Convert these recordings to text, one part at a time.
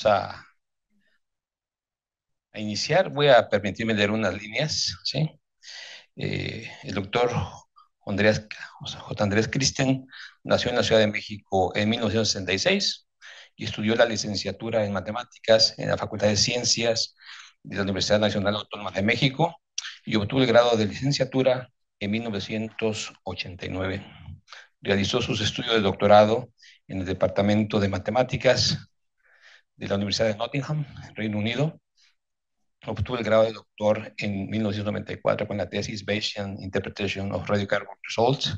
Vamos a iniciar. Voy a permitirme leer unas líneas, ¿sí? El doctor Andrés, o sea, J. Andrés Christen nació en la Ciudad de México en 1966 y estudió la licenciatura en matemáticas en la Facultad de Ciencias de la Universidad Nacional Autónoma de México y obtuvo el grado de licenciatura en 1989. Realizó sus estudios de doctorado en el Departamento de Matemáticas de la Universidad de Nottingham, Reino Unido. Obtuvo el grado de doctor en 1994 con la tesis Bayesian Interpretation of Radiocarbon Results.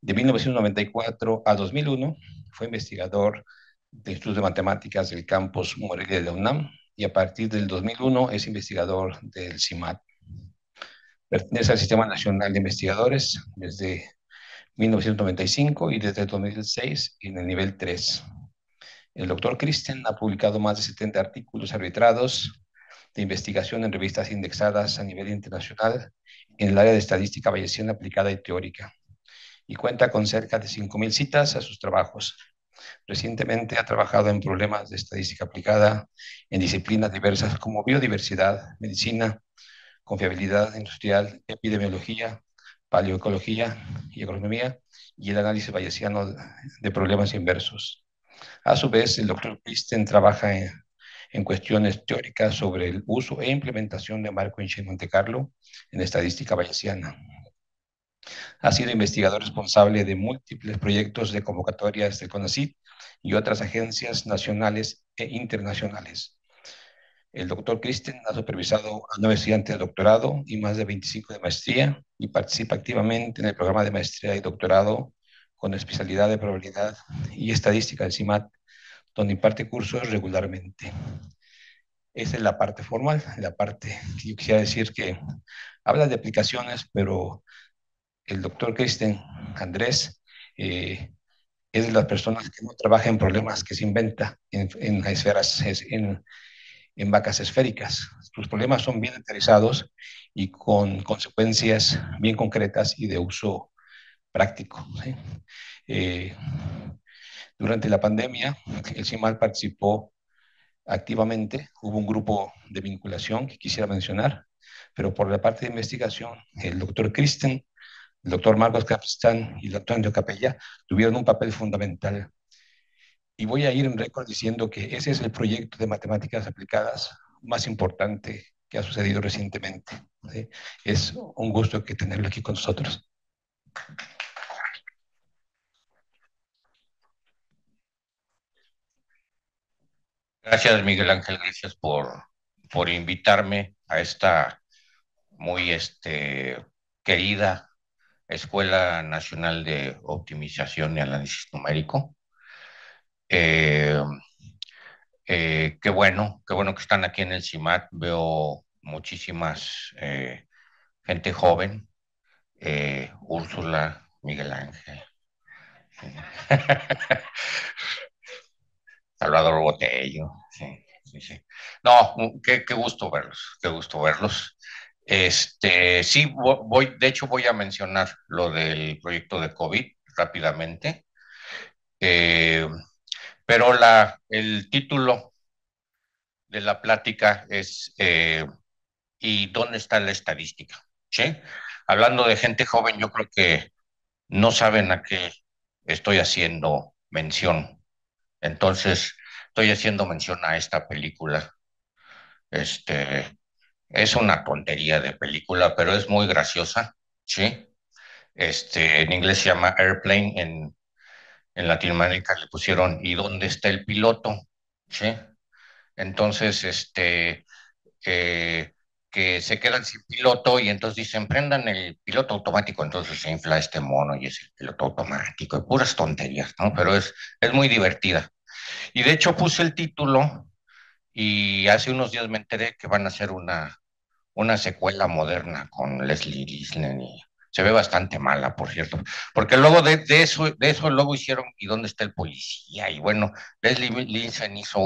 De 1994 a 2001 fue investigador del Instituto de Matemáticas del campus Morelia de la UNAM y a partir del 2001 es investigador del CIMAT. Pertenece al Sistema Nacional de Investigadores desde 1995 y desde 2006 en el nivel 3. El doctor Christen ha publicado más de 70 artículos arbitrados de investigación en revistas indexadas a nivel internacional en el área de estadística bayesiana aplicada y teórica, y cuenta con cerca de 5.000 citas a sus trabajos. Recientemente ha trabajado en problemas de estadística aplicada en disciplinas diversas como biodiversidad, medicina, confiabilidad industrial, epidemiología, paleoecología y agronomía, y el análisis bayesiano de problemas inversos. A su vez, el doctor Christen trabaja en cuestiones teóricas sobre el uso e implementación de Markov-Chain Monte Carlo en estadística bayesiana. Ha sido investigador responsable de múltiples proyectos de convocatorias del CONACYT y otras agencias nacionales e internacionales. El doctor Christen ha supervisado a 9 estudiantes de doctorado y más de 25 de maestría y participa activamente en el programa de maestría y doctorado con especialidad de probabilidad y estadística del CIMAT, donde imparte cursos regularmente. Esa es la parte formal, la parte que yo quisiera decir que habla de aplicaciones, pero el doctor Christen Andrés es de las personas que no trabaja en problemas que se inventa en esferas, en vacas esféricas. Sus problemas son bien aterrizados y con consecuencias bien concretas y de uso práctico, ¿sí? Eh, durante la pandemia, el CIMAL participó activamente. Hubo un grupo de vinculación que quisiera mencionar, pero por la parte de investigación, el doctor Christen, el doctor Marcos Capistán y el doctor Antonio Capella tuvieron un papel fundamental. Y voy a ir en récord diciendo que ese es el proyecto de matemáticas aplicadas más importante que ha sucedido recientemente, ¿sí? Es un gusto que tenerlo aquí con nosotros. Gracias, Miguel Ángel, gracias por invitarme a esta muy querida Escuela Nacional de Optimización y Análisis Numérico. Eh, qué bueno que están aquí en el CIMAT. Veo muchísimas gente joven, Úrsula, Miguel Ángel, Salvador Botello. Sí, sí, sí. No, qué gusto verlos, qué gusto verlos. Sí, de hecho voy a mencionar lo del proyecto de COVID rápidamente, eh, pero el título de la plática es ¿y dónde está la estadística? ¿Sí? Hablando de gente joven, yo creo que no saben a qué estoy haciendo mención. Entonces, estoy haciendo mención a esta película. Este, es una tontería de película, pero es muy graciosa, ¿sí? En inglés se llama Airplane, en Latinoamérica le pusieron ¿y dónde está el piloto? ¿Sí? Entonces, eh, que se quedan sin piloto y entonces dicen, prendan el piloto automático, entonces se infla este mono y es el piloto automático, y puras tonterías, ¿no? Pero es muy divertida. Y de hecho puse el título y hace unos días me enteré que van a hacer una secuela moderna con Leslie Nielsen y se ve bastante mala, por cierto, porque luego de eso luego hicieron ¿y dónde está el policía? Y bueno, Leslie Nielsen hizo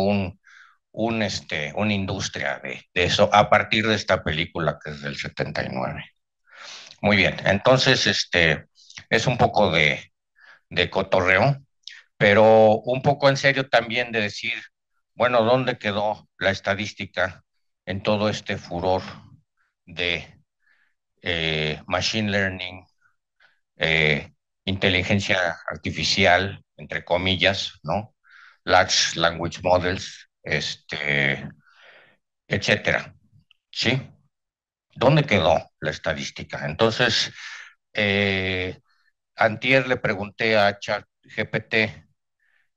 una industria de eso a partir de esta película que es del 79. Muy bien, entonces es un poco de cotorreo, pero un poco en serio también de decir, Bueno, ¿dónde quedó la estadística en todo este furor de machine learning, eh, inteligencia artificial, entre comillas, ¿no? Large language models, etcétera, ¿sí? ¿Dónde quedó la estadística? Entonces, eh, antier le pregunté a ChatGPT,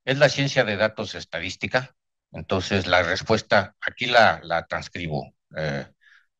¿es la ciencia de datos estadística? Entonces, la respuesta, aquí la transcribo.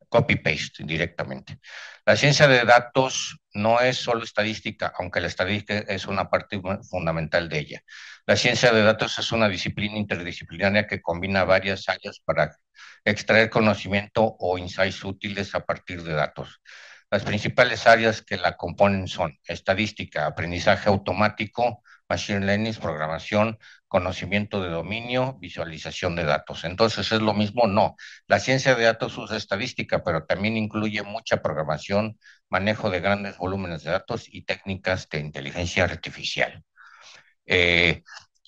Copy-paste directamente. La ciencia de datos no es solo estadística, aunque la estadística es una parte fundamental de ella. La ciencia de datos es una disciplina interdisciplinaria que combina varias áreas para extraer conocimiento o insights útiles a partir de datos. Las principales áreas que la componen son estadística, aprendizaje automático, machine learning, programación, conocimiento de dominio, visualización de datos. Entonces, ¿es lo mismo? No. La ciencia de datos usa estadística, pero también incluye mucha programación, manejo de grandes volúmenes de datos y técnicas de inteligencia artificial. Eh,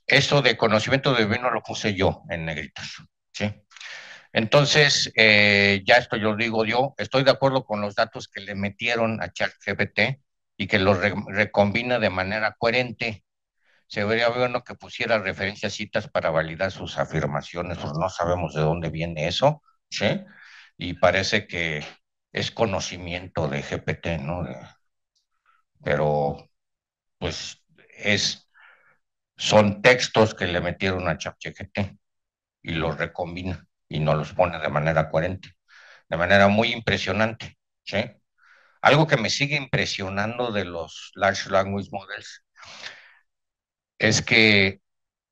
Eso de conocimiento de dominio lo puse yo en negritas, ¿sí? Entonces, ya esto yo lo digo yo, estoy de acuerdo con los datos que le metieron a ChatGPT y que los recombina de manera coherente. Se vería bueno que pusiera referencias citas para validar sus afirmaciones, pues no sabemos de dónde viene eso, ¿sí? Y parece que es conocimiento de GPT, ¿no? Pero, pues, son textos que le metieron a ChatGPT y los recombina y nos los pone de manera coherente, de manera muy impresionante, ¿sí? Algo que me sigue impresionando de los Large Language Models es que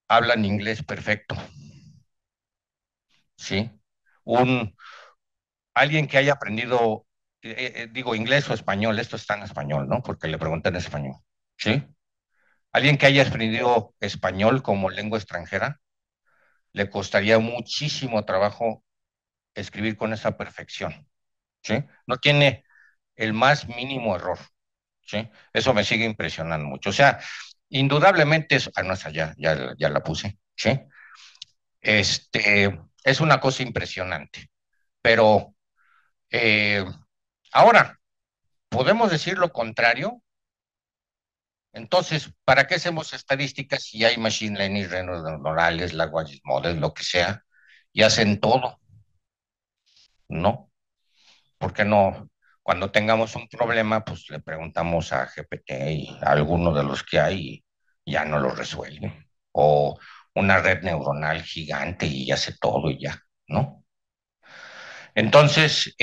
hablan inglés perfecto, ¿sí? Un, Alguien que haya aprendido, digo, inglés o español, esto está en español, ¿no? Porque le pregunté en español, ¿sí? Alguien que haya aprendido español como lengua extranjera, le costaría muchísimo trabajo escribir con esa perfección, ¿sí? No tiene el más mínimo error, ¿sí? Eso me sigue impresionando mucho. O sea, indudablemente es, no, esa ya la puse, ¿sí? Es una cosa impresionante, pero eh, ahora, ¿podemos decir lo contrario? Entonces, ¿para qué hacemos estadísticas si hay machine learning, redes neuronales, language models, lo que sea, y hacen todo? ¿No? ¿Por qué no? Cuando tengamos un problema, pues le preguntamos a GPT y a alguno de los que hay y ya no lo resuelve. O una red neuronal gigante y hace todo y ya, ¿no? Entonces,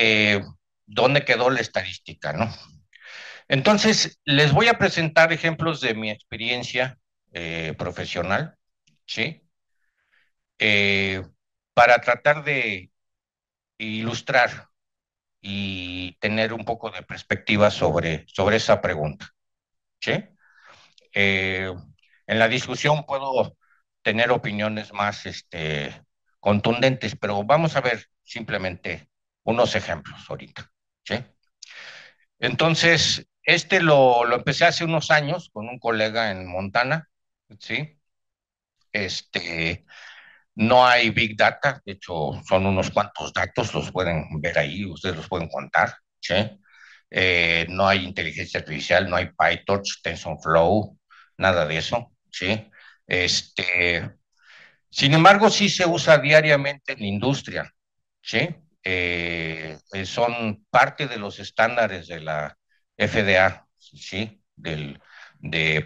¿dónde quedó la estadística, no? Entonces, les voy a presentar ejemplos de mi experiencia profesional, ¿sí? Eh, para tratar de ilustrar y tener un poco de perspectiva sobre esa pregunta, ¿sí? Eh, en la discusión puedo tener opiniones más contundentes, pero vamos a ver simplemente unos ejemplos ahorita, ¿sí? Entonces, lo empecé hace unos años con un colega en Montana, ¿sí? Este, no hay Big Data, de hecho, son unos cuantos datos, los pueden ver ahí, ustedes los pueden contar, ¿sí? No hay inteligencia artificial, no hay PyTorch, TensorFlow, nada de eso, ¿sí? Este, Sin embargo, sí se usa diariamente en la industria, ¿sí? Son parte de los estándares de la FDA, ¿sí? De,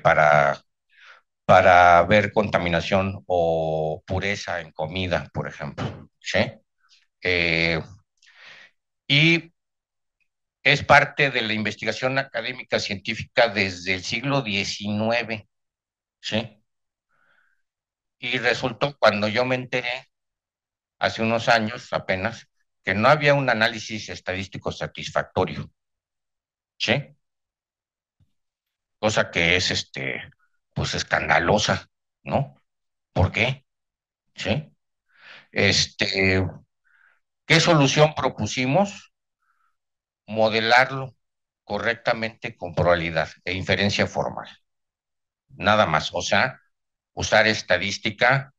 para ver contaminación o pureza en comida, por ejemplo, ¿sí? Eh, y es parte de la investigación académica científica desde el siglo XIX, ¿sí? Y resultó cuando yo me enteré hace unos años apenas, que no había un análisis estadístico satisfactorio, ¿sí? Cosa que es, pues escandalosa, ¿no? ¿Por qué? ¿Sí? Este, ¿Qué solución propusimos? Modelarlo correctamente con probabilidad e inferencia formal. Nada más. O sea, usar estadística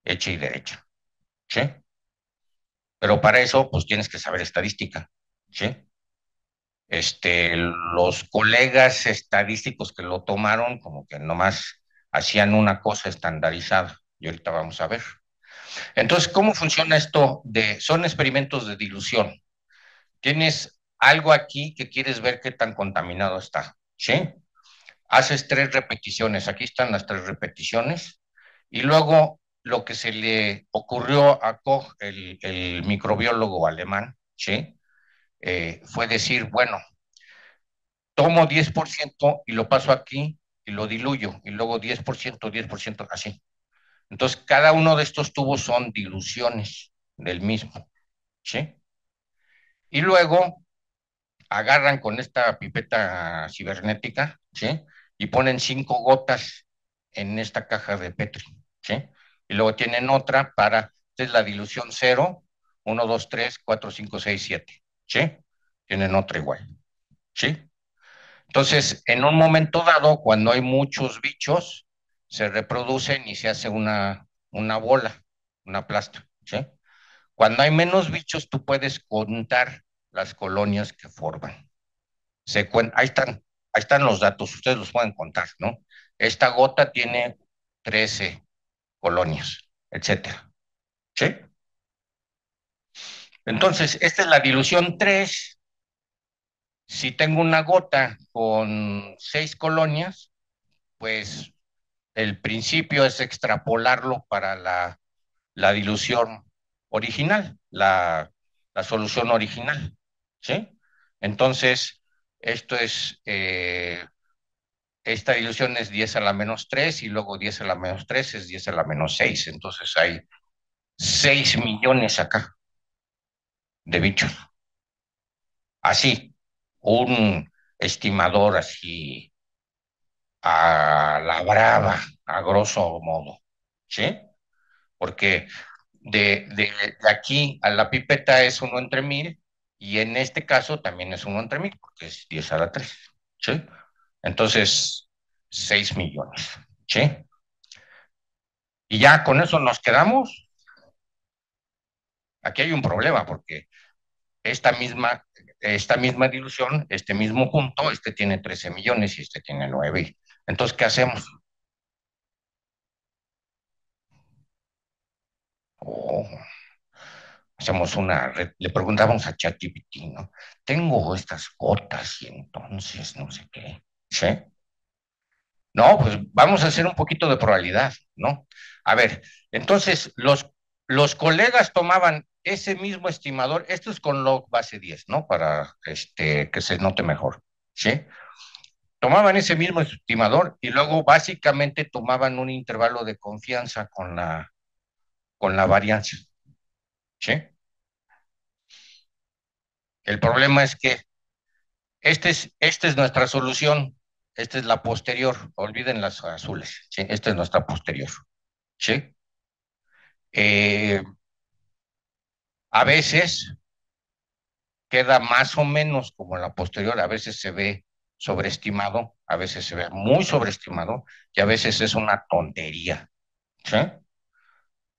hecha y derecha, ¿sí? Pero para eso, pues tienes que saber estadística, ¿sí? Los colegas estadísticos que lo tomaron, como que nomás hacían una cosa estandarizada, y ahorita vamos a ver. Entonces, ¿cómo funciona esto? Son experimentos de dilución. Tienes algo aquí que quieres ver qué tan contaminado está, ¿sí? Haces 3 repeticiones, aquí están las 3 repeticiones, y luego lo que se le ocurrió a Koch, el microbiólogo alemán, ¿sí? Fue decir, bueno, tomo 10% y lo paso aquí y lo diluyo, y luego 10%, así. Entonces, cada uno de estos tubos son diluciones del mismo, ¿sí? Y luego agarran con esta pipeta cibernética, ¿sí? Y ponen 5 gotas en esta caja de Petri, ¿sí? Y luego tienen otra para, esta es la dilución cero, 1, 2, 3, 4, 5, 6, 7, ¿sí? Tienen otra igual, ¿sí? Entonces, en un momento dado, cuando hay muchos bichos, se reproducen y se hace una bola, una plasta, ¿sí? Cuando hay menos bichos, tú puedes contar las colonias que forman. Ahí están los datos, ustedes los pueden contar, ¿no? Esta gota tiene 13 colonias, etcétera, ¿sí? Entonces, esta es la dilución 3. Si tengo una gota con 6 colonias, pues el principio es extrapolarlo para la dilución original, la solución original, ¿sí? Entonces, esto es, esta dilución es 10 a la menos 3 y luego 10 a la menos 3 es 10 a la menos 6. Entonces hay 6 millones acá de bichos. Así, un estimador así a la brava, a grosso modo, ¿sí? Porque de aquí a la pipeta es 1 entre 1000 y en este caso también es 1 entre 1000 porque es 10 a la 3, ¿sí? Entonces, 6 millones, ¿sí? Y ya con eso nos quedamos. Aquí hay un problema porque esta misma, esta misma dilución, este mismo punto, este tiene 13 millones y este tiene 9. Entonces, ¿qué hacemos? Oh, hacemos una red, le preguntamos a ChatGPT, ¿no? Tengo estas gotas y entonces no sé qué. ¿Sí? No, pues vamos a hacer un poquito de probabilidad, ¿no? A ver, entonces los colegas tomaban ese mismo estimador, esto es con log base 10, ¿no? Para que se note mejor, ¿sí? Tomaban ese mismo estimador y luego básicamente tomaban un intervalo de confianza con la varianza, ¿sí? El problema es que esta es nuestra solución, esta es la posterior, olviden las azules, ¿sí? Esta es nuestra posterior, ¿sí? Eh, a veces queda más o menos como la posterior, a veces se ve sobreestimado, a veces se ve muy sobreestimado y a veces es una tontería, ¿sí?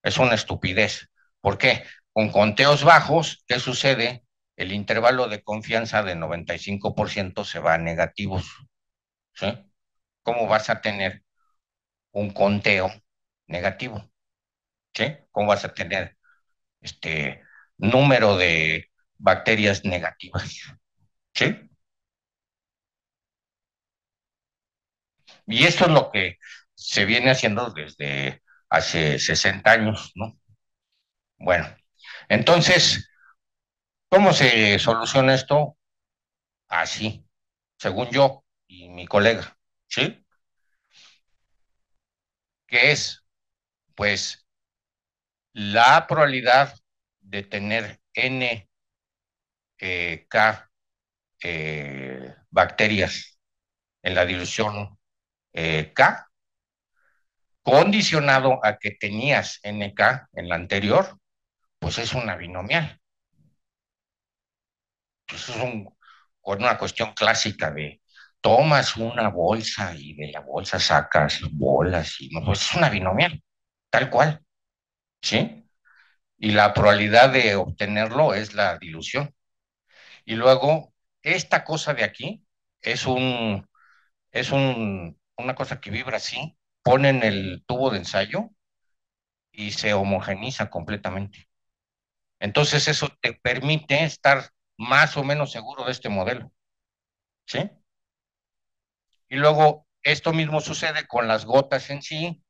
Es una estupidez. ¿Por qué? Con conteos bajos, ¿qué sucede? El intervalo de confianza de 95% se va a negativos, ¿sí? ¿Cómo vas a tener un conteo negativo? ¿Sí? ¿Cómo vas a tener este número de bacterias negativas? ¿Sí? Y esto es lo que se viene haciendo desde hace 60 años, ¿no? Bueno, entonces, ¿cómo se soluciona esto? Así, según yo y mi colega, ¿sí? Que es, pues, la probabilidad de tener N K bacterias en la dilución K, condicionado a que tenías NK en la anterior, pues es una binomial. Pues con una cuestión clásica de tomas una bolsa y de la bolsa sacas bolas y no, pues es una binomial, tal cual. ¿sí? Y la probabilidad de obtenerlo es la dilución. Y luego, esta cosa de aquí es una cosa que vibra así, ponen el tubo de ensayo y se homogeniza completamente. Entonces eso te permite estar más o menos seguro de este modelo, ¿sí? Y luego esto mismo sucede con las gotas en sí,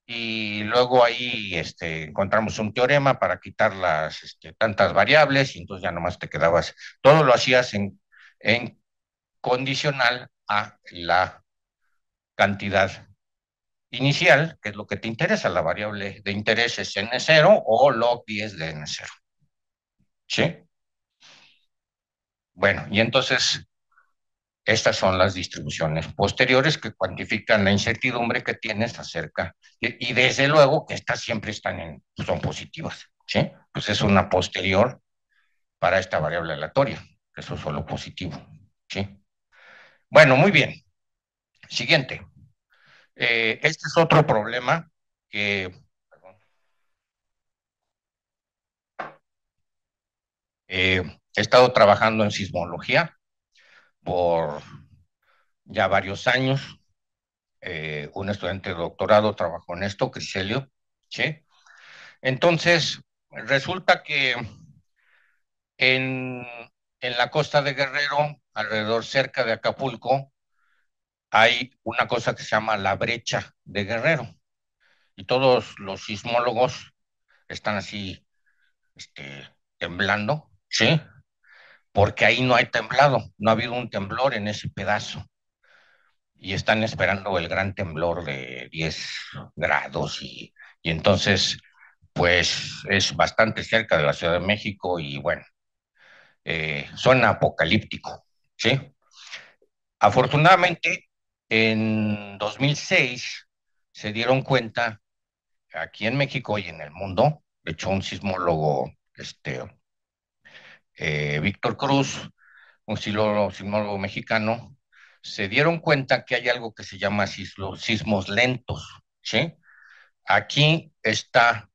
y luego ahí encontramos un teorema para quitar las tantas variables, y entonces ya nomás te quedabas, todo lo hacías en condicional a la cantidad inicial, que es lo que te interesa, la variable de interés es n0 o log 10 de n0, ¿sí? Bueno, y entonces estas son las distribuciones posteriores que cuantifican la incertidumbre que tienes acerca, y desde luego que estas siempre son positivas, ¿sí? Pues es una posterior para esta variable aleatoria, que eso es solo positivo, ¿sí? Bueno, muy bien. Siguiente. Este es otro problema que he estado trabajando en sismología por ya varios años. Un estudiante de doctorado trabajó en esto, Criselio, ¿sí? Entonces, resulta que en, en la costa de Guerrero, alrededor cerca de Acapulco, hay una cosa que se llama la brecha de Guerrero. Y todos los sismólogos están así, temblando, ¿sí? Porque ahí no hay temblado, no ha habido un temblor en ese pedazo. Y están esperando el gran temblor de 10 grados, y entonces, pues es bastante cerca de la Ciudad de México y bueno, suena apocalíptico, ¿sí? Afortunadamente, en 2006 se dieron cuenta aquí en México y en el mundo, de hecho un sismólogo, Víctor Cruz, un sismólogo mexicano, se dieron cuenta que hay algo que se llama sismos lentos, ¿sí? Aquí está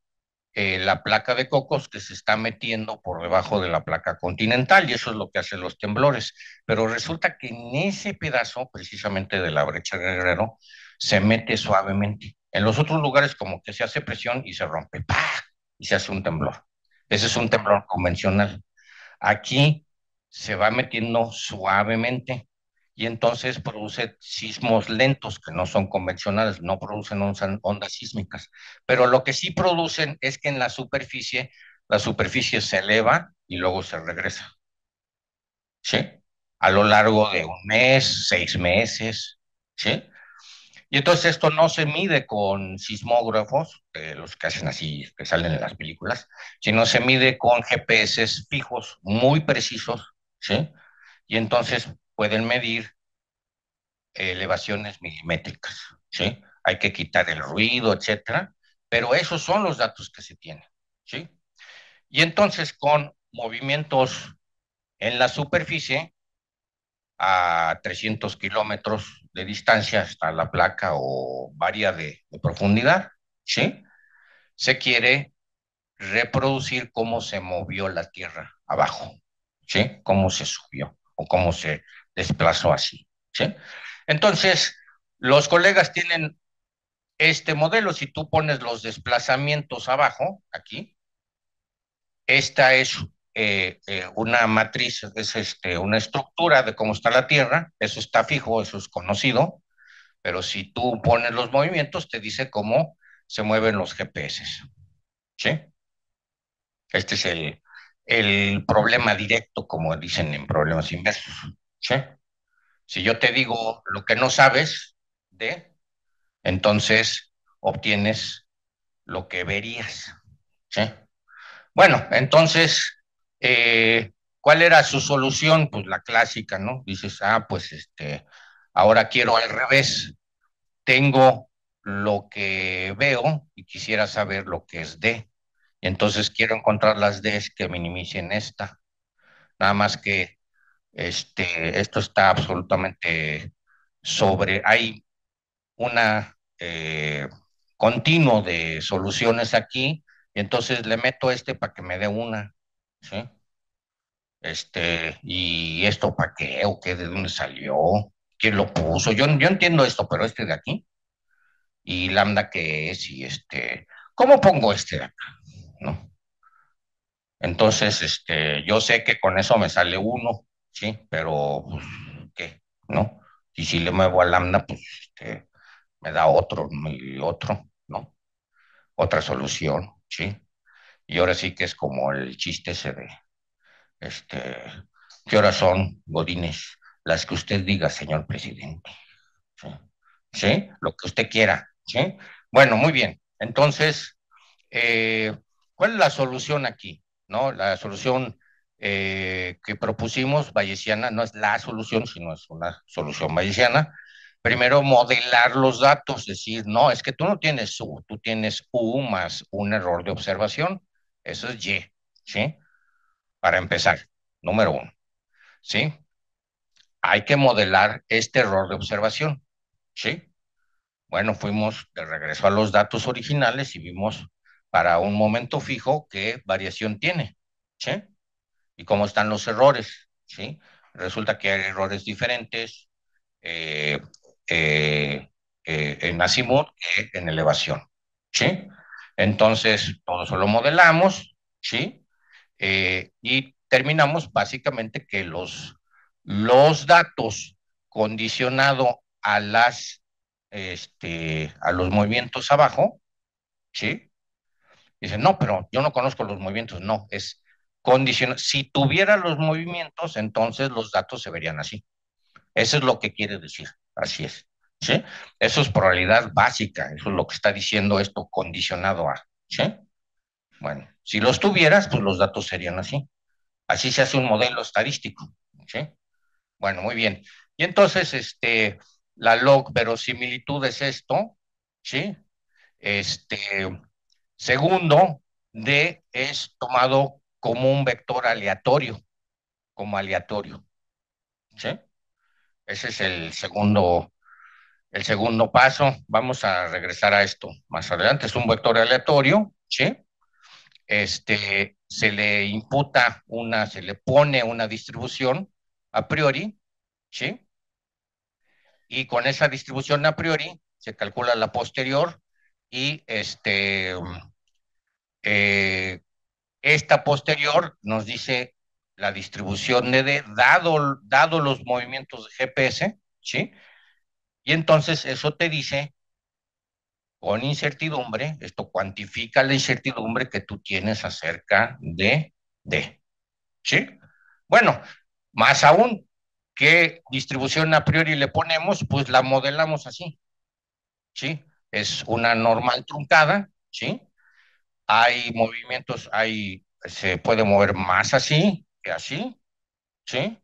la placa de Cocos que se está metiendo por debajo de la placa continental, y eso es lo que hacen los temblores. Pero resulta que en ese pedazo, precisamente de la brecha de Guerrero, se mete suavemente. En los otros lugares como que se hace presión y se rompe, ¡pah! Y se hace un temblor. Ese es un temblor convencional. Aquí se va metiendo suavemente y entonces produce sismos lentos que no son convencionales, no producen ondas sísmicas, pero lo que sí producen es que en la superficie se eleva y luego se regresa, ¿sí? A lo largo de un mes, 6 meses, ¿sí? Y entonces esto no se mide con sismógrafos, los que hacen así, que salen en las películas, sino se mide con GPS fijos muy precisos, ¿sí? Y entonces pueden medir elevaciones milimétricas, ¿sí? Hay que quitar el ruido, etcétera, pero esos son los datos que se tienen, ¿sí? Y entonces con movimientos en la superficie a 300 kilómetros de distancia hasta la placa o varía de profundidad, ¿sí? Se quiere reproducir cómo se movió la Tierra abajo, ¿sí? Cómo se subió o cómo se desplazó así, ¿sí? Entonces, los colegas tienen este modelo. Si tú pones los desplazamientos abajo, aquí, esta es una matriz, es una estructura de cómo está la Tierra, eso está fijo, eso es conocido, pero si tú pones los movimientos, te dice cómo se mueven los GPS, ¿sí? Este es el problema directo, como dicen en problemas inversos, ¿sí? Si yo te digo lo que no sabes de, entonces obtienes lo que verías, ¿sí? Bueno, entonces, ¿cuál era su solución? Pues la clásica, ¿no? Dices, pues ahora quiero al revés. Tengo lo que veo y quisiera saber lo que es D. Y entonces quiero encontrar las Ds que minimicen esta. Nada más que esto está absolutamente hay una continuo de soluciones aquí, Y entonces le meto para que me dé una, ¿sí? ¿Y esto para qué? ¿O qué? ¿De dónde salió? ¿Quién lo puso? Yo entiendo esto, pero de aquí, y lambda qué es, ¿cómo pongo de acá? ¿No? Entonces, yo sé que con eso me sale uno, ¿sí? Pero, pues, ¿qué? ¿No? Y si le muevo a lambda, pues, me da otro, y otro, ¿no? Otra solución, ¿sí? Y ahora sí que es como el chiste ese de, este, ¿qué horas son, Godínez? Las que usted diga, señor presidente. ¿Sí? ¿Sí? Lo que usted quiera, ¿sí? Bueno, muy bien. Entonces, eh, ¿cuál es la solución aquí? ¿No? La solución que propusimos, bayesiana, no es la solución, sino es una solución bayesiana. Primero, modelar los datos, decir, no, es que tú no tienes U, tú tienes U más un error de observación. Eso es Y, ¿sí? Para empezar, número uno, ¿sí? Hay que modelar este error de observación, ¿sí? Bueno, fuimos de regreso a los datos originales y vimos para un momento fijo qué variación tiene, ¿sí? Y cómo están los errores, ¿sí? Resulta que hay errores diferentes eh, eh, en azimut que en elevación, ¿sí? Entonces, todo eso lo modelamos, ¿sí? Y terminamos básicamente que los datos condicionado a los movimientos abajo, ¿sí? Dicen, no, pero yo no conozco los movimientos, no, es condicionado. Si tuviera los movimientos, entonces los datos se verían así. Eso es lo que quiere decir, así es, ¿sí? Eso es probabilidad básica, eso es lo que está diciendo esto condicionado a, ¿sí? Bueno, si los tuvieras, pues los datos serían así. Así se hace un modelo estadístico, ¿sí? Bueno, muy bien. Y entonces, la log verosimilitud es esto, ¿sí? Este, segundo, D es tomado como un vector aleatorio, como aleatorio, ¿sí? Ese es el segundo paso. Vamos a regresar a esto más adelante. Es un vector aleatorio, ¿sí? Se le pone una distribución a priori, ¿sí? Y con esa distribución a priori se calcula la posterior y eh, esta posterior nos dice la distribución de D dado los movimientos de GPS, ¿sí? Y entonces eso te dice con incertidumbre, esto cuantifica la incertidumbre que tú tienes acerca de D, ¿sí? Bueno, más aún, ¿qué distribución a priori le ponemos? Pues la modelamos así, ¿sí? Es una normal truncada, ¿sí? Hay movimientos, se puede mover más así que así, ¿sí?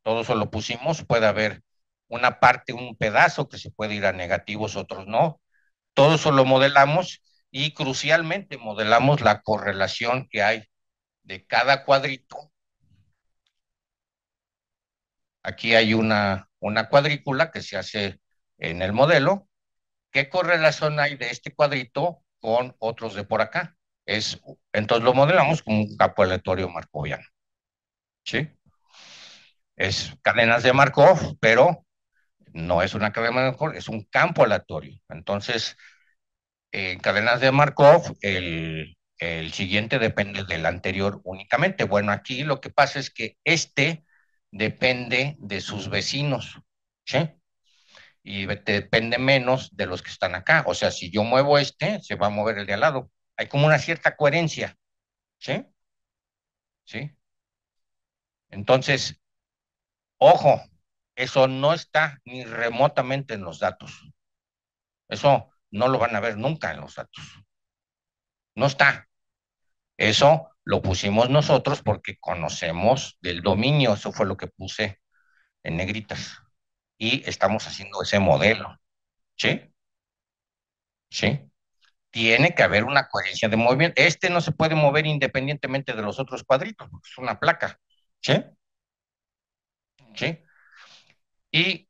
Todo eso lo pusimos, puede haber una parte, un pedazo que se puede ir a negativos, otros no. Todo eso lo modelamos y crucialmente modelamos la correlación que hay de cada cuadrito. Aquí hay una cuadrícula que se hace en el modelo. ¿Qué correlación hay de este cuadrito con otros de por acá? Entonces lo modelamos como un campo aleatorio markoviano, ¿sí? Es cadenas de Markov, pero no es una cadena de Markov, es un campo aleatorio. Entonces, en cadenas de Markov, el siguiente depende del anterior únicamente. Bueno, aquí lo que pasa es que depende de sus vecinos, ¿sí? Y depende menos de los que están acá. O sea, si yo muevo se va a mover el de al lado. Hay como una cierta coherencia, ¿sí? ¿Sí? Entonces, ojo, eso no está ni remotamente en los datos. Eso no lo van a ver nunca en los datos. No está. Eso lo pusimos nosotros porque conocemos del dominio. Eso fue lo que puse en negritas. Y estamos haciendo ese modelo. ¿Sí? ¿Sí? Tiene que haber una coherencia de movimiento. No se puede mover independientemente de los otros cuadritos, porque es una placa. ¿Sí? ¿Sí? Y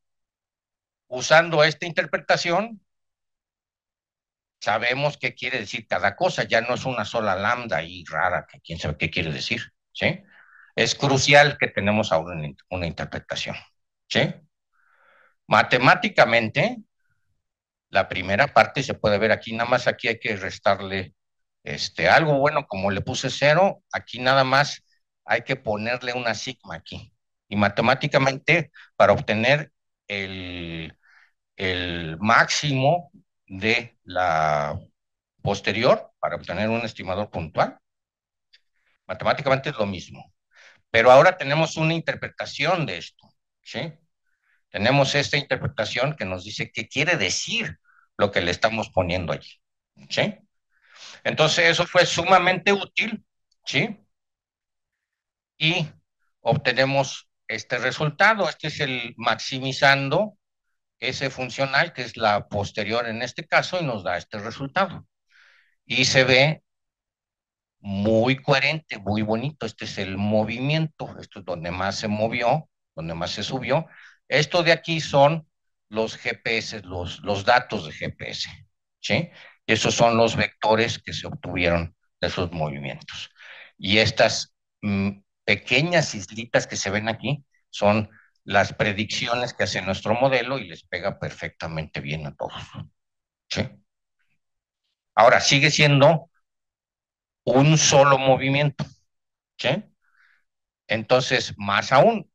usando esta interpretación, sabemos qué quiere decir cada cosa, ya no es una sola lambda y rara, que quién sabe qué quiere decir, ¿sí? Es crucial que tenemos ahora una interpretación, ¿sí? Matemáticamente, la primera parte se puede ver aquí, nada más aquí hay que restarle algo bueno, como le puse cero, aquí nada más hay que ponerle una sigma aquí. Y matemáticamente, para obtener el, el máximo de la posterior, para obtener un estimador puntual, matemáticamente es lo mismo. Pero ahora tenemos una interpretación de esto, ¿sí? Tenemos esta interpretación que nos dice qué quiere decir lo que le estamos poniendo allí, ¿sí? Entonces eso fue sumamente útil, ¿sí? Y obtenemos este resultado. Este es el maximizando ese funcional, que es la posterior en este caso, y nos da este resultado. Y se ve muy coherente, muy bonito. Este es el movimiento, esto es donde más se movió, donde más se subió. Esto de aquí son los GPS, los datos de GPS, ¿sí? Esos son los vectores que se obtuvieron de esos movimientos. Y estas pequeñas islitas que se ven aquí son las predicciones que hace nuestro modelo y les pega perfectamente bien a todos, ¿sí? Ahora, sigue siendo un solo movimiento, ¿sí? Entonces, más aún,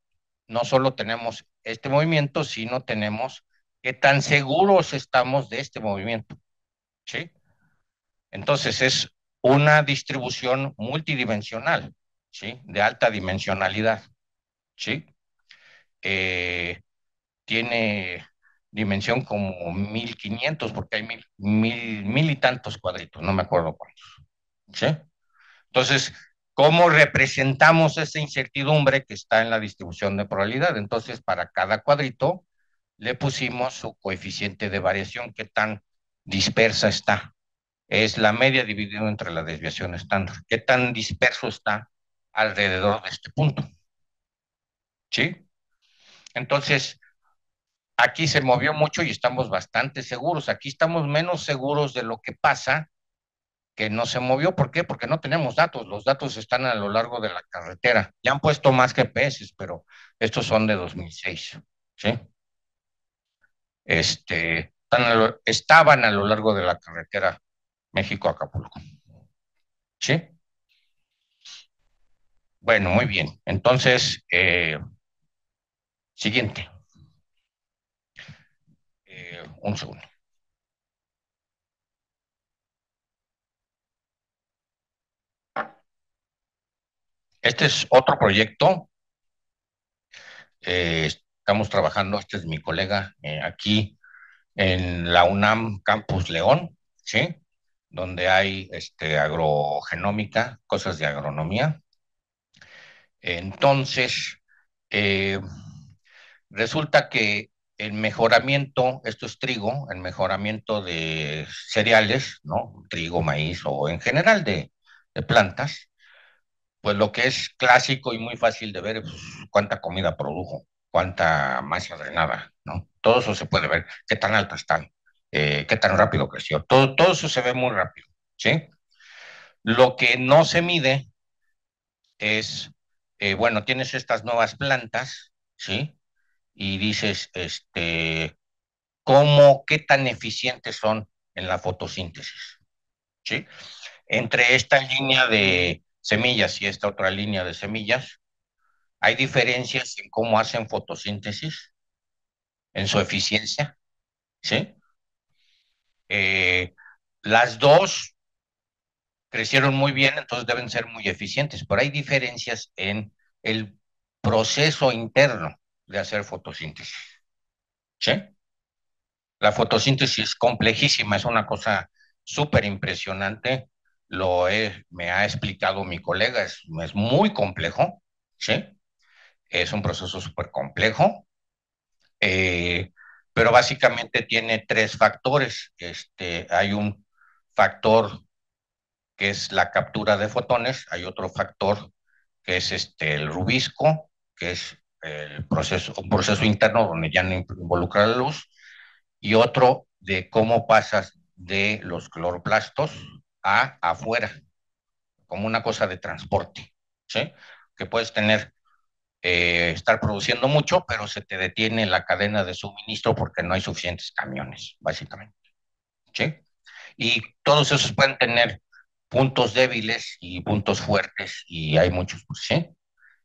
no solo tenemos este movimiento, sino tenemos qué tan seguros estamos de este movimiento, ¿sí? Entonces, es una distribución multidimensional, ¿sí? De alta dimensionalidad, ¿sí? Eh, Tiene dimensión como 1500, porque hay mil y tantos cuadritos, no me acuerdo cuántos, ¿sí? Entonces, ¿cómo representamos esa incertidumbre que está en la distribución de probabilidad? Entonces, para cada cuadrito le pusimos su coeficiente de variación, qué tan dispersa está. Es la media dividido entre la desviación estándar. ¿Qué tan disperso está alrededor de este punto? ¿Sí? Entonces, aquí se movió mucho y estamos bastante seguros. Aquí estamos menos seguros de lo que pasa que no se movió. ¿Por qué? Porque no tenemos datos. Los datos están a lo largo de la carretera. Ya han puesto más GPS, pero estos son de 2006. ¿Sí? Estaban a lo largo de la carretera México-Acapulco. ¿Sí? Bueno, muy bien. Entonces, siguiente. Un segundo. Este es otro proyecto. Estamos trabajando, este es mi colega aquí en la UNAM Campus León, ¿sí? Donde hay agrogenómica, cosas de agronomía. Entonces, eh, resulta que el mejoramiento, esto es trigo, el mejoramiento de cereales, ¿no? Trigo, maíz o en general de plantas, pues lo que es clásico y muy fácil de ver es pues, cuánta comida produjo, cuánta masa drenada, ¿no? Todo eso se puede ver, qué tan alto están, qué tan rápido creció, todo eso se ve muy rápido, ¿sí? Lo que no se mide es, bueno, tienes estas nuevas plantas, ¿sí? Y dices, qué tan eficientes son en la fotosíntesis, ¿sí? Entre esta línea de semillas y esta otra línea de semillas, hay diferencias en cómo hacen fotosíntesis, en su eficiencia, ¿sí? Eh, las dos crecieron muy bien, entonces deben ser muy eficientes, pero hay diferencias en el proceso interno de hacer fotosíntesis, ¿sí? La fotosíntesis es complejísima, es una cosa súper impresionante, me ha explicado mi colega, es muy complejo, ¿sí? Es un proceso súper complejo, eh, pero básicamente tiene tres factores. Hay un factor que es la captura de fotones, hay otro factor que es el rubisco, que es un proceso interno donde ya no involucra la luz, y otro de cómo pasas de los cloroplastos a afuera, como una cosa de transporte, ¿sí? Que puedes tener, estar produciendo mucho, pero se te detiene la cadena de suministro porque no hay suficientes camiones, básicamente, ¿sí? Y todos esos pueden tener puntos débiles y puntos fuertes, y hay muchos, pues, ¿sí?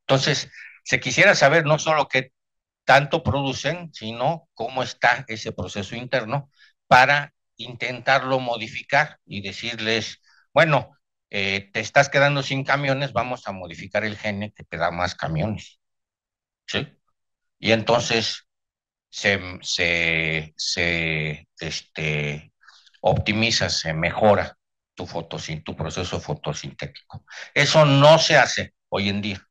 Entonces, se quisiera saber no solo qué tanto producen, sino cómo está ese proceso interno para intentarlo modificar y decirles, bueno, te estás quedando sin camiones, vamos a modificar el gene que te da más camiones, ¿sí? Y entonces optimiza, se mejora tu proceso fotosintético. Eso no se hace hoy en día.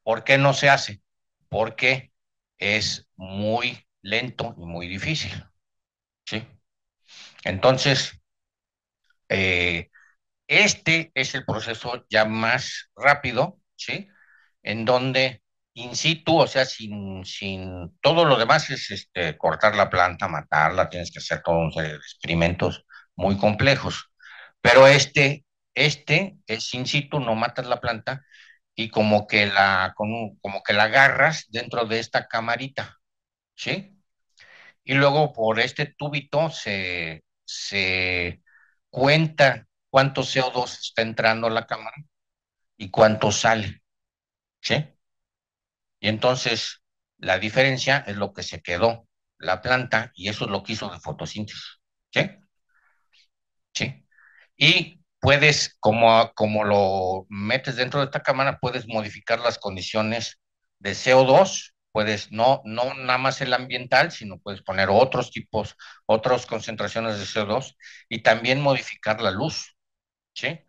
¿Por qué no se hace? Porque es muy lento y muy difícil, ¿sí? Entonces, eh, este es el proceso ya más rápido, ¿sí? En donde in situ, o sea, sin todo lo demás es cortar la planta, matarla, tienes que hacer todo un serie de experimentos muy complejos. Pero este es in situ, no matas la planta y como que la agarras dentro de esta camarita, ¿sí? Y luego por este tubito se cuenta cuánto CO2 está entrando a la cámara y cuánto sale, ¿sí? Y entonces la diferencia es lo que se quedó la planta y eso es lo que hizo de fotosíntesis, ¿sí? ¿Sí? Y puedes, como lo metes dentro de esta cámara, puedes modificar las condiciones de CO2, puedes no nada más el ambiental, sino puedes poner otros tipos, otras concentraciones de CO2 y también modificar la luz, ¿sí?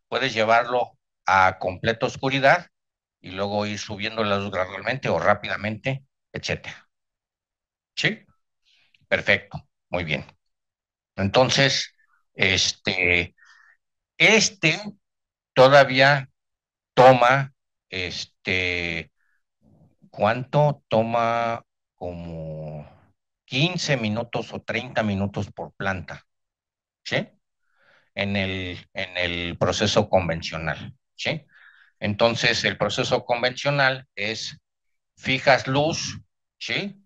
Puedes llevarlo a completa oscuridad y luego ir subiendo la luz gradualmente o rápidamente, etcétera. ¿Sí? Perfecto, muy bien. Entonces, este, este todavía toma, ¿cuánto toma? Como 15 minutos o 30 minutos por planta, ¿sí? En el proceso convencional, ¿sí? Entonces, el proceso convencional es fijas luz, ¿sí?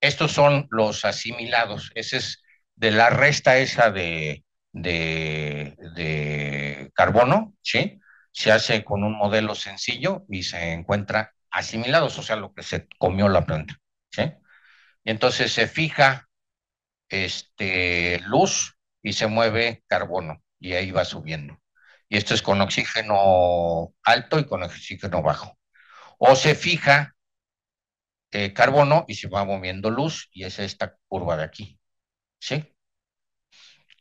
Estos son los asimilados. Ese es de la resta esa de carbono, ¿sí? Se hace con un modelo sencillo y se encuentra asimilados, o sea, lo que se comió la planta, ¿sí? Y entonces se fija luz y se mueve carbono y ahí va subiendo. Y esto es con oxígeno alto y con oxígeno bajo. O se fija carbono y se va moviendo luz y es esta curva de aquí, ¿sí?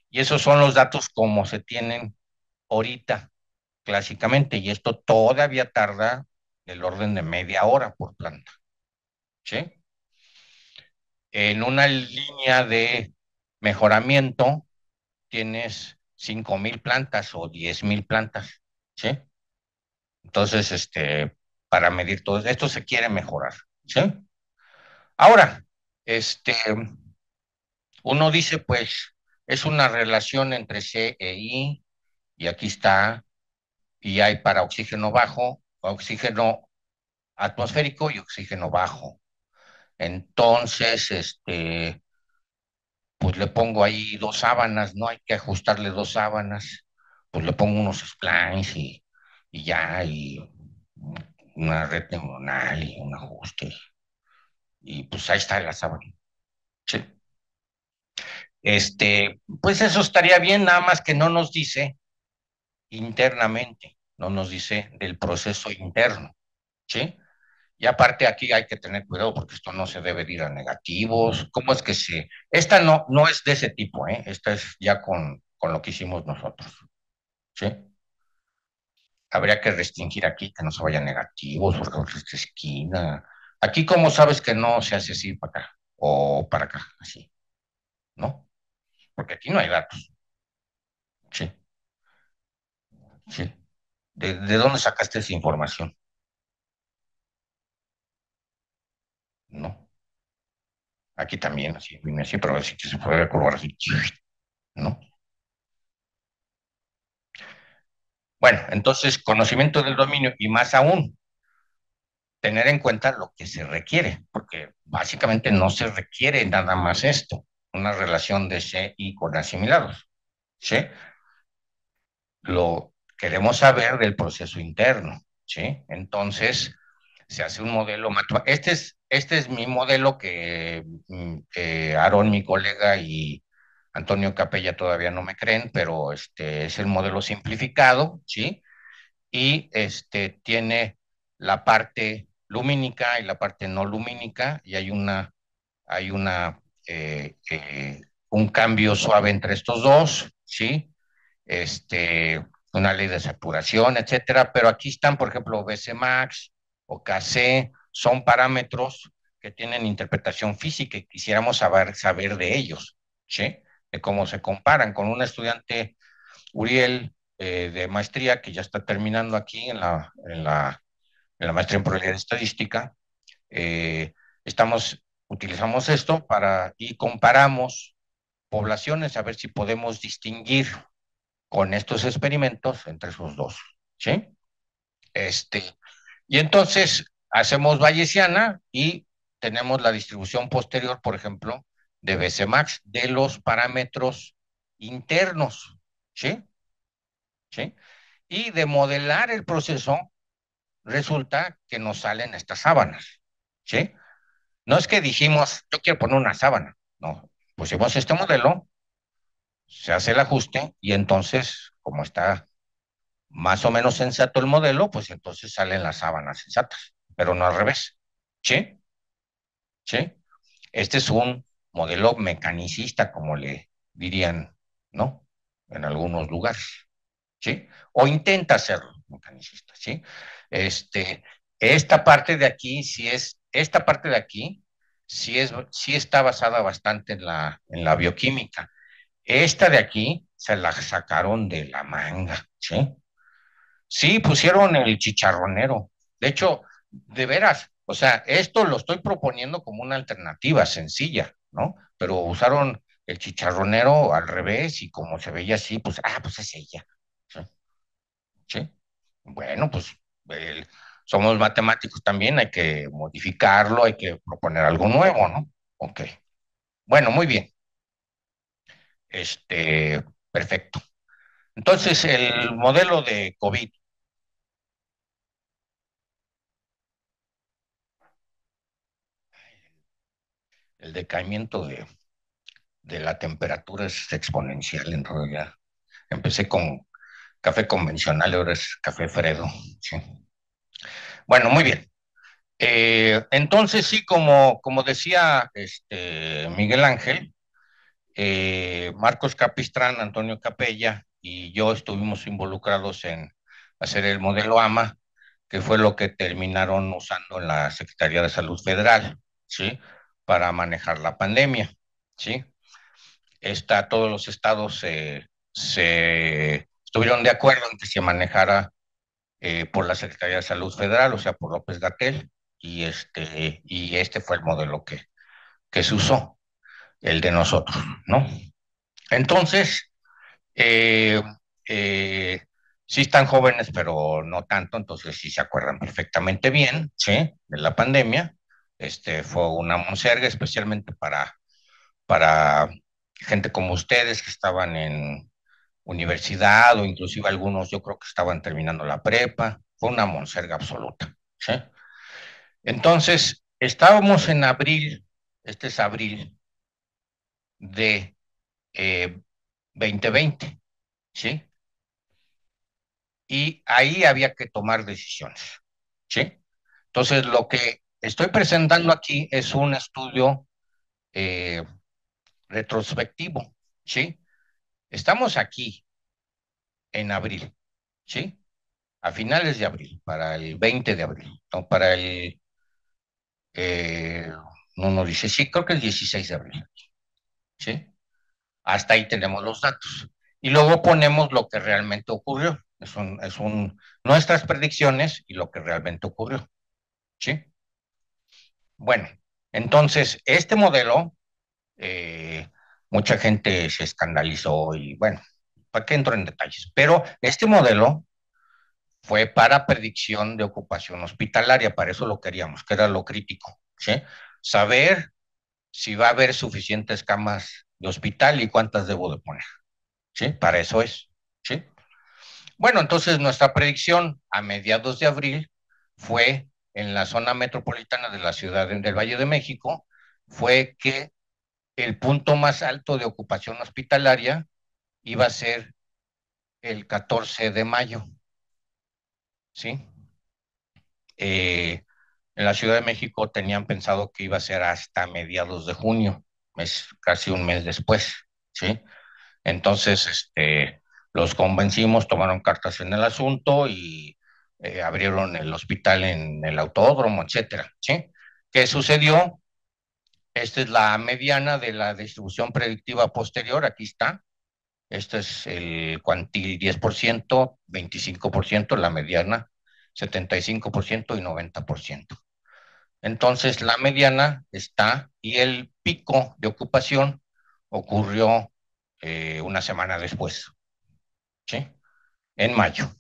Y esos son los datos como se tienen ahorita, clásicamente, y esto todavía tarda el orden de media hora por planta, ¿sí? En una línea de mejoramiento tienes 5,000 plantas o 10,000 plantas, ¿sí? Entonces, para medir todo esto se quiere mejorar, ¿sí? Ahora, este, uno dice, pues, es una relación entre C e I, y aquí está, y hay para oxígeno bajo, oxígeno atmosférico y oxígeno bajo. Entonces, pues le pongo ahí dos sábanas, ¿no? Hay que ajustarle dos sábanas, pues le pongo unos splines y ya, y una red neuronal y un ajuste, y pues ahí está la sábana. Sí. Pues eso estaría bien, nada más que no nos dice internamente, no nos dice del proceso interno, ¿sí? Y aparte aquí hay que tener cuidado porque esto no se debe de ir a negativos. ¿Cómo es que se...? Esta no es de ese tipo, ¿eh? Esta es ya con lo que hicimos nosotros, ¿sí? Habría que restringir aquí que no se vayan negativos porque esta esquina. Aquí, ¿cómo sabes que no se hace así para acá o para acá, así, ¿no? Porque aquí no hay datos, ¿sí? ¿Sí? ¿De dónde sacaste esa información? No. Aquí también, así, vine así, pero así que se puede curvar así. ¿no? Bueno, entonces, conocimiento del dominio y más aún, tener en cuenta lo que se requiere, porque básicamente no se requiere nada más esto, una relación de C y con asimilados, ¿sí? Lo queremos saber del proceso interno, ¿sí? Entonces, se hace un modelo matemático. Este es mi modelo que Aarón, mi colega, y Antonio Capella todavía no me creen, pero este es el modelo simplificado, ¿sí? Y este tiene la parte lumínica y la parte no lumínica, y hay un cambio suave entre estos dos, ¿sí? Una ley de saturación, etcétera, pero aquí están, por ejemplo, BC Max o KC, son parámetros que tienen interpretación física y quisiéramos saber de ellos, ¿sí? De cómo se comparan con un estudiante, Uriel, de maestría, que ya está terminando aquí en la maestría en probabilidad estadística. eh, Utilizamos esto y comparamos poblaciones a ver si podemos distinguir con estos experimentos entre esos dos, ¿sí? Este, y entonces hacemos bayesiana y tenemos la distribución posterior, por ejemplo, de BC Max de los parámetros internos, ¿sí? ¿Sí? Y de modelar el proceso, resulta que nos salen estas sábanas, ¿sí? No es que dijimos, yo quiero poner una sábana, no, pusimos este modelo, se hace el ajuste y entonces, como está más o menos sensato el modelo, pues entonces salen las sábanas sensatas, pero no al revés. ¿Sí? ¿Sí? Este es un modelo mecanicista, como le dirían, ¿no? En algunos lugares. ¿Sí? O intenta serlo mecanicista, ¿sí? Este, esta parte de aquí, esta parte de aquí, sí está basada bastante en la bioquímica. Esta de aquí se la sacaron de la manga, ¿sí? Sí, pusieron el chicharronero. De hecho, de veras, o sea, esto lo estoy proponiendo como una alternativa sencilla, ¿no? Pero usaron el chicharronero al revés y como se veía así, pues es ella. ¿Sí? ¿Sí? Bueno, pues el- somos matemáticos también, hay que modificarlo, hay que proponer algo nuevo, ¿no? Ok. Bueno, muy bien. Este, perfecto. Entonces, el modelo de COVID, el decaimiento de la temperatura es exponencial en realidad. Empecé con café convencional y ahora es café Fredo. Sí. Bueno, muy bien. Entonces, sí, como decía Miguel Ángel, Marcos Capistrán, Antonio Capella y yo estuvimos involucrados en hacer el modelo AMA, que fue lo que terminaron usando en la Secretaría de Salud Federal, ¿sí? Para manejar la pandemia, ¿sí? Todos los estados se estuvieron de acuerdo en que se manejara por la Secretaría de Salud Federal, o sea, por López-Gatell, y este fue el modelo que se usó, el de nosotros, ¿no? Entonces, eh, eh, sí están jóvenes, pero no tanto, entonces sí se acuerdan perfectamente bien, ¿sí? De la pandemia. Fue una monserga, especialmente para gente como ustedes que estaban en universidad o inclusive algunos yo creo que estaban terminando la prepa. Fue una monserga absoluta, ¿sí? Entonces, estábamos en abril, este es abril de 2020, ¿sí? Y ahí había que tomar decisiones, ¿sí? Entonces, lo que estoy presentando aquí es un estudio eh, retrospectivo, ¿sí? Estamos aquí en abril, ¿sí? A finales de abril, para el 20 de abril, no, eh, no nos dice, sí, creo que el 16 de abril, ¿sí? Hasta ahí tenemos los datos. Y luego ponemos lo que realmente ocurrió. Nuestras predicciones y lo que realmente ocurrió, ¿sí? Bueno, entonces, este modelo Mucha gente se escandalizó y bueno, ¿para qué entro en detalles? Pero este modelo fue para predicción de ocupación hospitalaria, para eso lo queríamos, que era lo crítico, ¿sí? Saber si va a haber suficientes camas de hospital y cuántas debo de poner, ¿sí? Para eso es, ¿sí? Bueno, entonces nuestra predicción a mediados de abril fue en la zona metropolitana de la ciudad del Valle de México, fue que el punto más alto de ocupación hospitalaria iba a ser el 14 de mayo, ¿sí? Eh, en la Ciudad de México tenían pensado que iba a ser hasta mediados de junio, casi un mes después, ¿sí? Entonces, los convencimos, tomaron cartas en el asunto y abrieron el hospital en el autódromo, etcétera, ¿sí? ¿Qué sucedió? Esta es la mediana de la distribución predictiva posterior, aquí está. Este es el cuantil 10%, 25%, la mediana 75% y 90%. Entonces, la mediana está y el pico de ocupación ocurrió una semana después, ¿sí? En mayo,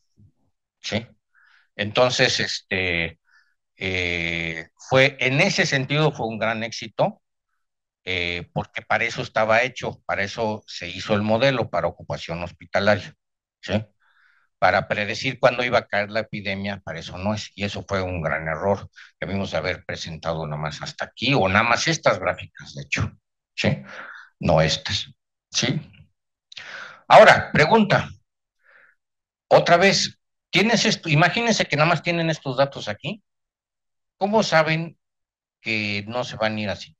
¿sí? Entonces, fue, en ese sentido, fue un gran éxito, porque para eso estaba hecho, para eso se hizo el modelo para ocupación hospitalaria, ¿sí? Para predecir cuándo iba a caer la epidemia, para eso no es, y eso fue un gran error. Debimos haber presentado nada más hasta aquí, o nada más estas gráficas, de hecho, ¿sí? No estas, ¿sí? Ahora, pregunta, otra vez, ¿tienes esto? Imagínense que nada más tienen estos datos aquí. ¿Cómo saben que no se van a ir así?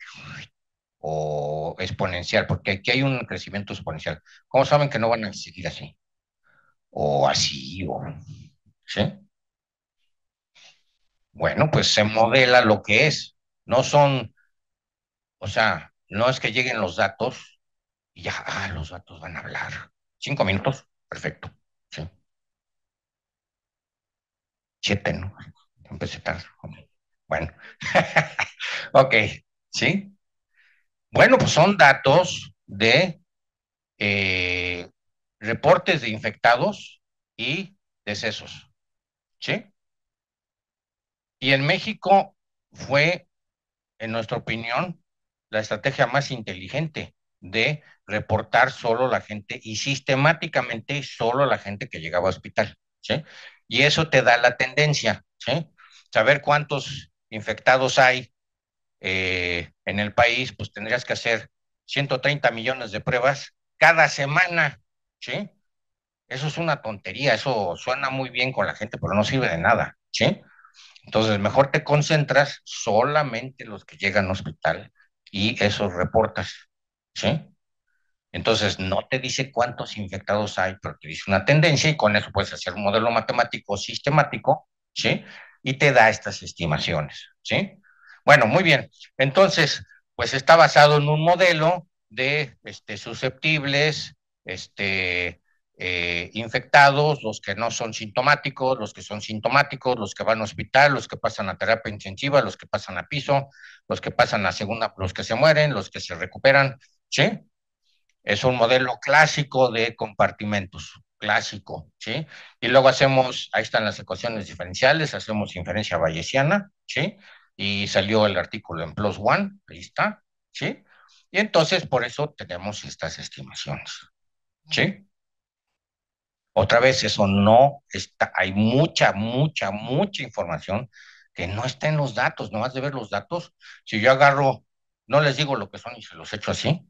O exponencial, porque aquí hay un crecimiento exponencial. ¿Cómo saben que no van a seguir así? O así, o, ¿sí? Bueno, pues se modela lo que es. No son, o sea, no es que lleguen los datos y ya, los datos van a hablar. 5 minutos, perfecto. Sí, 7, ¿no? Empecé tarde. Ok. Bueno, ok, sí. Bueno, pues son datos de eh, reportes de infectados y decesos, ¿sí? Y en México fue, en nuestra opinión, la estrategia más inteligente de reportar solo la gente y sistemáticamente solo la gente que llegaba al hospital, ¿sí? Y eso te da la tendencia, ¿sí? Saber cuántos infectados hay en el país, pues tendrías que hacer 130 millones de pruebas cada semana, ¿sí? Eso es una tontería, eso suena muy bien con la gente, pero no sirve de nada, ¿sí? Entonces, mejor te concentras solamente en los que llegan al hospital y esos reportas, ¿sí? Entonces, no te dice cuántos infectados hay, pero te dice una tendencia y con eso puedes hacer un modelo matemático sistemático, ¿sí? Y te da estas estimaciones, ¿sí? Bueno, muy bien. Entonces, pues está basado en un modelo de susceptibles, este, infectados, los que no son sintomáticos, los que son sintomáticos, los que van al hospital, los que pasan a terapia intensiva, los que pasan a piso, los que pasan a segunda, los que se mueren, los que se recuperan, ¿sí? Es un modelo clásico de compartimentos, clásico, ¿sí? Y luego hacemos, ahí están las ecuaciones diferenciales, hacemos inferencia bayesiana, ¿sí? Y salió el artículo en Plus One, ahí está, ¿sí? Y entonces por eso tenemos estas estimaciones, ¿sí? Otra vez, eso no está, hay mucha información que no está en los datos, no has de ver los datos. Si yo agarro, no les digo lo que son y se los echo así,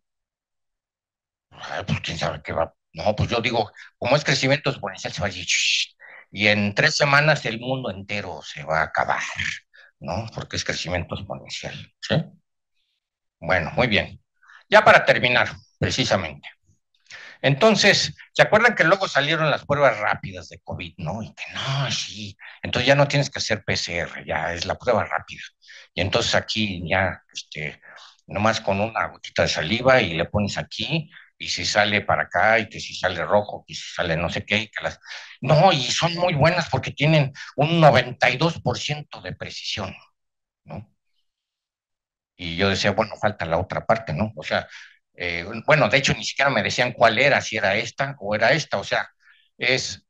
pues quién sabe qué va. No, pues yo digo, como es crecimiento exponencial, se va a decir, "Shh", y en 3 semanas el mundo entero se va a acabar, ¿no? Porque es crecimiento exponencial, ¿sí? Bueno, muy bien. Ya para terminar, precisamente. Entonces, ¿se acuerdan que luego salieron las pruebas rápidas de COVID, no? Y que no, sí. Entonces ya no tienes que hacer PCR, ya es la prueba rápida. Y entonces aquí ya, nomás con una gotita de saliva y le pones aquí, y si sale para acá, y que si sale rojo, y si sale no sé qué, y que las... No, y son muy buenas porque tienen un 92% de precisión, ¿no? Y yo decía, bueno, falta la otra parte, ¿no? O sea, Bueno, de hecho, ni siquiera me decían cuál era, si era esta o era esta. O sea, es,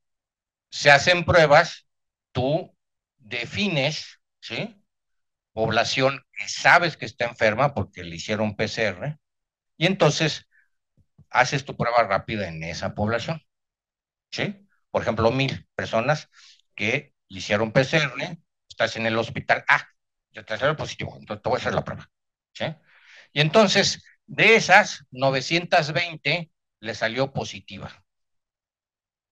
se hacen pruebas, tú defines, ¿sí? Población que sabes que está enferma porque le hicieron PCR, y entonces haces tu prueba rápida en esa población, ¿sí? Por ejemplo, 1,000 personas que le hicieron PCR, estás en el hospital, ya te salió positivo, entonces te voy a hacer la prueba, ¿sí? Y entonces, de esas, 920 le salió positiva.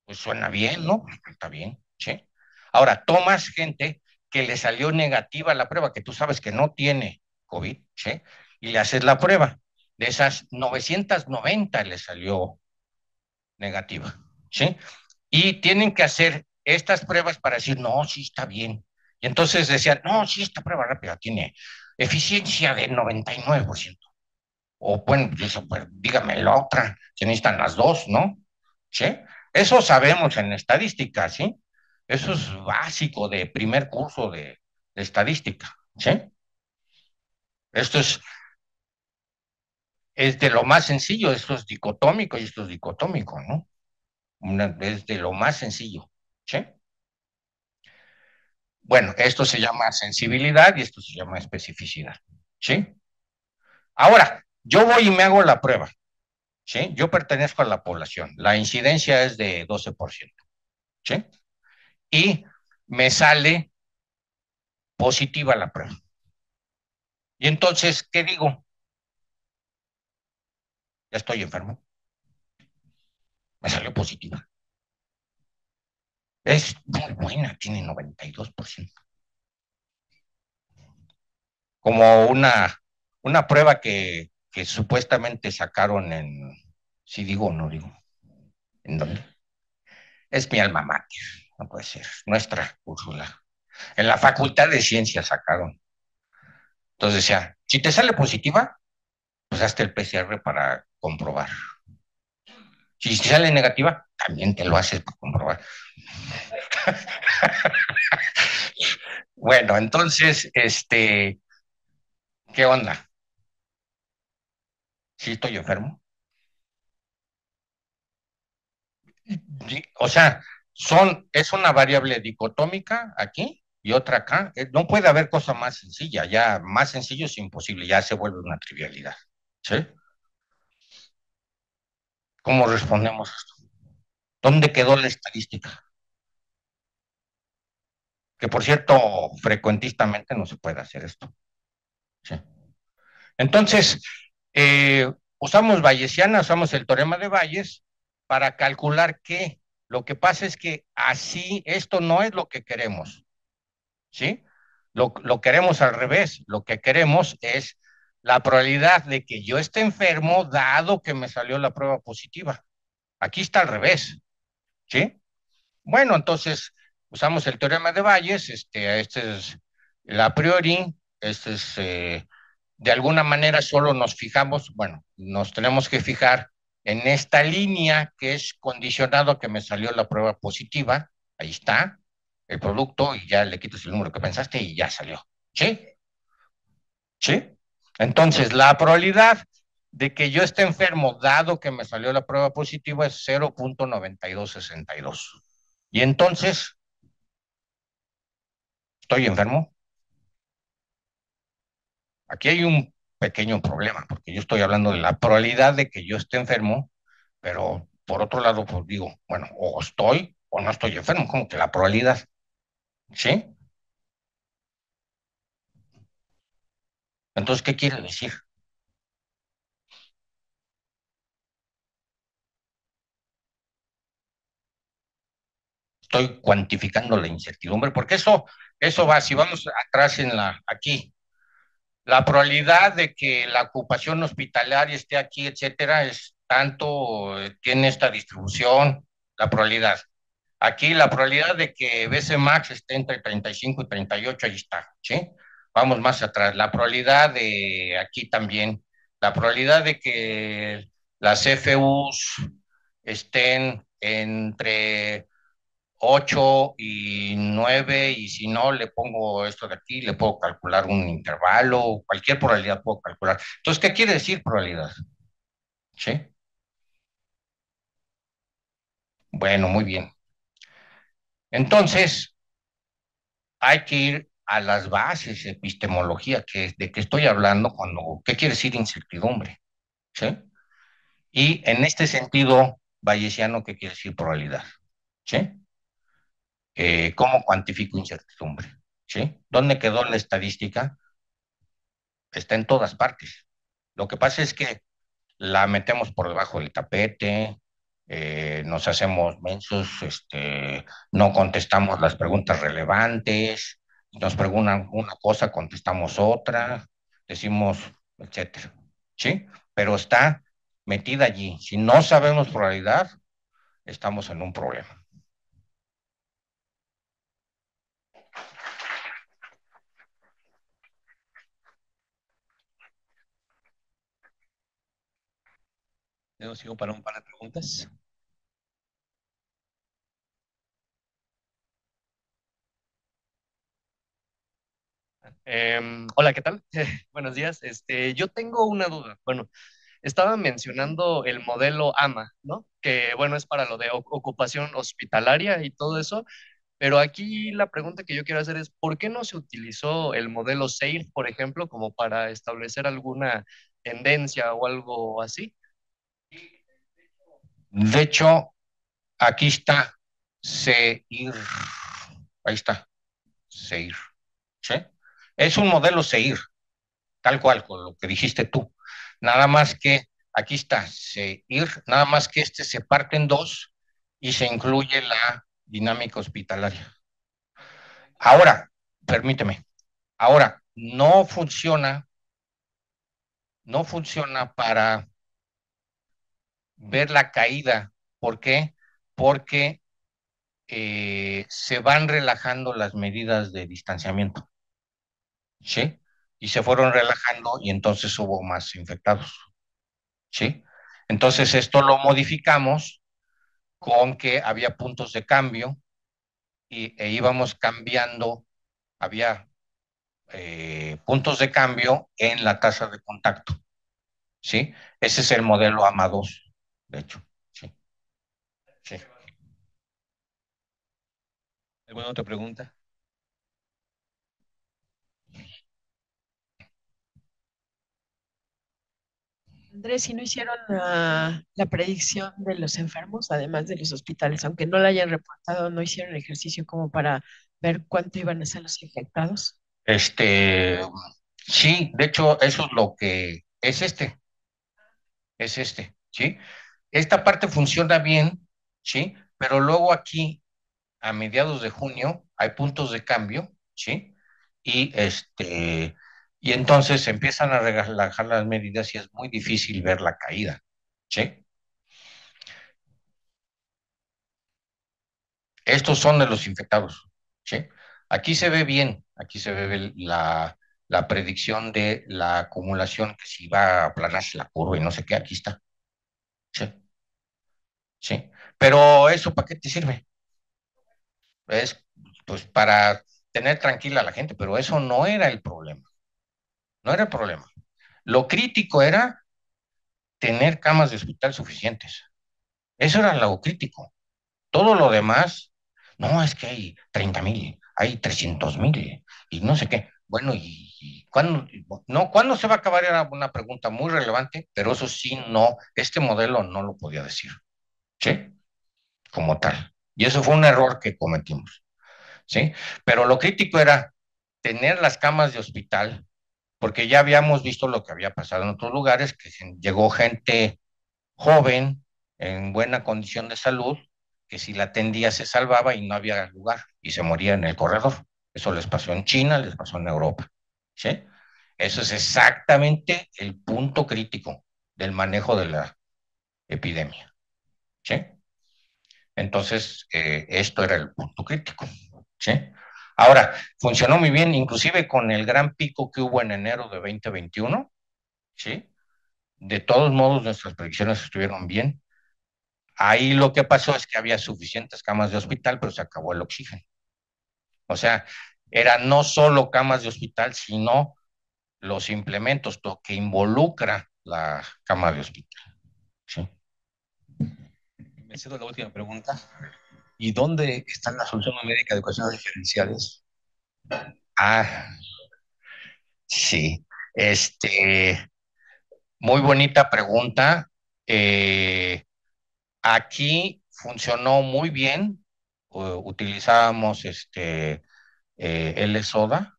Pues suena bien, ¿no? Está bien, ¿sí? Ahora, tomas gente que le salió negativa la prueba, que tú sabes que no tiene COVID, ¿sí? Y le haces la prueba. De esas 990 le salió negativa, ¿sí? Y tienen que hacer estas pruebas para decir, no, sí está bien. Y entonces decían, no, sí, esta prueba rápida tiene eficiencia del 99%. O bueno, pues, dígame la otra, se necesitan las dos, ¿no? ¿Sí? Eso sabemos en estadística, ¿sí? Eso es básico de primer curso de estadística, ¿sí? Esto es de lo más sencillo, esto es dicotómico y esto es dicotómico, ¿no? Es de lo más sencillo, ¿sí? Bueno, esto se llama sensibilidad y esto se llama especificidad, ¿sí? Ahora, yo voy y me hago la prueba, ¿sí? Yo pertenezco a la población, la incidencia es de 12%, ¿sí? Y me sale positiva la prueba. Y entonces, ¿qué digo? Ya estoy enfermo, me salió positiva. Es muy buena, tiene 92%. Como una prueba que supuestamente sacaron en, si digo o no digo, ¿en dónde? Es mi alma mater, no puede ser, nuestra Úrsula. En la Facultad de Ciencias sacaron. Entonces decía, si te sale positiva, pues hazte el PCR para comprobar. Si sale negativa, también te lo haces para comprobar. Bueno, entonces, ¿qué onda? ¿Sí estoy enfermo? O sea, es una variable dicotómica aquí y otra acá. No puede haber cosa más sencilla, ya más sencillo es imposible, ya se vuelve una trivialidad. ¿Sí? ¿Cómo respondemos esto? ¿Dónde quedó la estadística? Que por cierto, frecuentistamente no se puede hacer esto. ¿Sí? Entonces, usamos Bayesiana, usamos el teorema de Bayes para calcular que lo que pasa es que así, esto no es lo que queremos, ¿sí? Lo queremos al revés, lo que queremos es la probabilidad de que yo esté enfermo dado que me salió la prueba positiva. Aquí está al revés, ¿sí? Bueno, entonces usamos el teorema de Bayes, este es el a priori, este es de alguna manera solo nos fijamos, bueno, nos tenemos que fijar en esta línea que es condicionado a que me salió la prueba positiva, ahí está, el producto, y ya le quitas el número que pensaste y ya salió. ¿Sí? ¿Sí? Entonces, la probabilidad de que yo esté enfermo, dado que me salió la prueba positiva, es 0,9262. Y entonces, ¿estoy enfermo? Aquí hay un pequeño problema, porque yo estoy hablando de la probabilidad de que yo esté enfermo, pero por otro lado, pues digo, bueno, o estoy o no estoy enfermo, como que la probabilidad, ¿sí? Entonces, ¿qué quiere decir? Estoy cuantificando la incertidumbre, porque eso va, si vamos atrás aquí, la probabilidad de que la ocupación hospitalaria esté aquí, etcétera, es tanto, tiene esta distribución, la probabilidad. Aquí la probabilidad de que BC Max esté entre 35 y 38, ahí está, ¿sí? Vamos más atrás. La probabilidad de aquí también, la probabilidad de que las CFUs estén entre 8 y 9, y si no le pongo esto de aquí, le puedo calcular un intervalo, cualquier probabilidad puedo calcular. Entonces, ¿qué quiere decir probabilidad? ¿sí? Bueno, muy bien. Entonces, hay que ir a las bases, epistemología, de qué estoy hablando cuando, ¿qué quiere decir incertidumbre? ¿Sí? Y en este sentido, bayesiano, ¿qué quiere decir probabilidad? ¿Sí? ¿Cómo cuantifico incertidumbre? ¿Sí? ¿Dónde quedó la estadística? Está en todas partes. Lo que pasa es que la metemos por debajo del tapete, nos hacemos mensos, no contestamos las preguntas relevantes, nos preguntan una cosa, contestamos otra, decimos, etcétera. ¿Sí? Pero está metida allí. Si no sabemos probabilidad, estamos en un problema. Tenemos tiempo para un par de preguntas. Hola, ¿qué tal? Buenos días. Yo tengo una duda. Bueno, estaba mencionando el modelo AMA, ¿no? Que bueno, es para lo de ocupación hospitalaria y todo eso, pero aquí la pregunta que yo quiero hacer es, ¿por qué no se utilizó el modelo SAFE, por ejemplo, como para establecer alguna tendencia o algo así? De hecho, aquí está SEIR. Ahí está, SEIR. ¿Sí? Es un modelo SEIR, tal cual, con lo que dijiste tú. Nada más que, aquí está, SEIR, nada más que este se parte en dos y se incluye la dinámica hospitalaria. Ahora, permíteme, ahora, no funciona para ver la caída. ¿Por qué? Porque se van relajando las medidas de distanciamiento, ¿sí? Y se fueron relajando y entonces hubo más infectados, ¿sí? Entonces esto lo modificamos con que había puntos de cambio e íbamos cambiando, había puntos de cambio en la tasa de contacto, ¿sí? Ese es el modelo AMA2, de hecho, sí, sí. ¿Alguna otra pregunta? Andrés, ¿si no hicieron la predicción de los enfermos, además de los hospitales, aunque no la hayan reportado, no hicieron ejercicio como para ver cuánto iban a ser los infectados? Este, sí, de hecho, eso es lo que es este, ¿sí? Esta parte funciona bien, ¿sí? Pero luego aquí, a mediados de junio, hay puntos de cambio, ¿sí? Y y entonces se empiezan a relajar las medidas y es muy difícil ver la caída, ¿sí? Estos son de los infectados, ¿sí? Aquí se ve bien, aquí se ve la predicción de la acumulación, que si va a aplanarse la curva y no sé qué, aquí está, ¿sí? Sí. Pero eso, ¿para qué te sirve? Es pues para tener tranquila a la gente, pero eso no era el problema, no era el problema. Lo crítico era tener camas de hospital suficientes. Eso era lo crítico. Todo lo demás, no, es que hay 30,000, hay 300,000 y no sé qué. Bueno, ¿y cuándo, no, cuándo se va a acabar? Era una pregunta muy relevante, pero eso sí, no, este modelo no lo podía decir, ¿sí? Como tal. Y eso fue un error que cometimos, ¿sí? Pero lo crítico era tener las camas de hospital, porque ya habíamos visto lo que había pasado en otros lugares, que llegó gente joven, en buena condición de salud, que si la atendía se salvaba y no había lugar y se moría en el corredor. Eso les pasó en China, les pasó en Europa, ¿sí? Eso es exactamente el punto crítico del manejo de la epidemia, ¿sí? Entonces, esto era el punto crítico, ¿sí? Ahora, funcionó muy bien, inclusive con el gran pico que hubo en enero de 2021, ¿sí? De todos modos, nuestras predicciones estuvieron bien. Ahí lo que pasó es que había suficientes camas de hospital, pero se acabó el oxígeno. O sea, era no solo camas de hospital, sino los implementos, lo que involucra la cama de hospital. Sí. Me cedo la última pregunta. ¿Y dónde está la solución numérica de ecuaciones diferenciales? Ah, sí. Muy bonita pregunta. Eh, Aquí funcionó muy bien. Utilizábamos LSODA,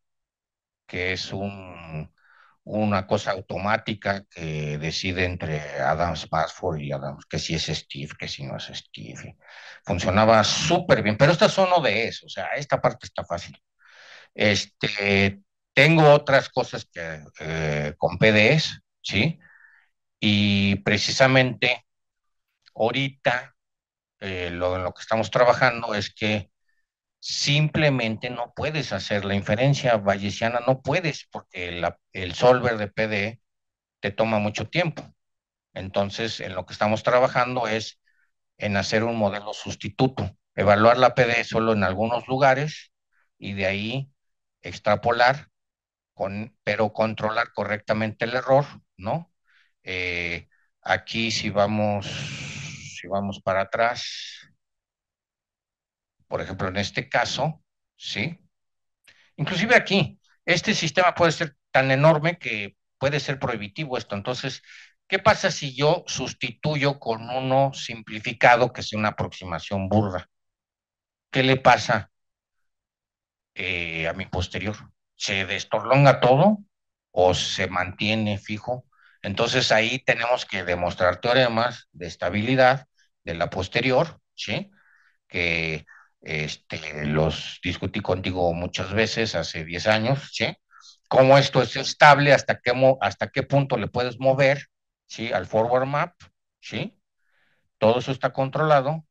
que es una cosa automática que decide entre Adams Passport y Adams, que si es Steve, que si no es Steve. Funcionaba súper bien, pero estas son ODS, o sea, esta parte está fácil. Este, Tengo otras cosas que con PDEs, ¿sí? Y precisamente ahorita en lo que estamos trabajando es que simplemente no puedes hacer la inferencia bayesiana, no puedes, porque el solver de PDE te toma mucho tiempo. Entonces, en lo que estamos trabajando es en hacer un modelo sustituto, evaluar la PDE solo en algunos lugares y de ahí extrapolar, pero controlar correctamente el error, ¿no? Eh, Aquí si vamos para atrás, por ejemplo, en este caso, ¿sí? Inclusive aquí, este sistema puede ser tan enorme que puede ser prohibitivo esto. Entonces, ¿qué pasa si yo sustituyo con uno simplificado que sea una aproximación burda? ¿Qué le pasa a mi posterior? ¿Se destorlonga todo o se mantiene fijo? Entonces ahí tenemos que demostrar teoremas de estabilidad de la posterior, ¿sí? Que los discutí contigo muchas veces hace 10 años, ¿sí? Cómo esto es estable, hasta qué punto le puedes mover, ¿sí? Al forward map, ¿sí? Todo eso está controlado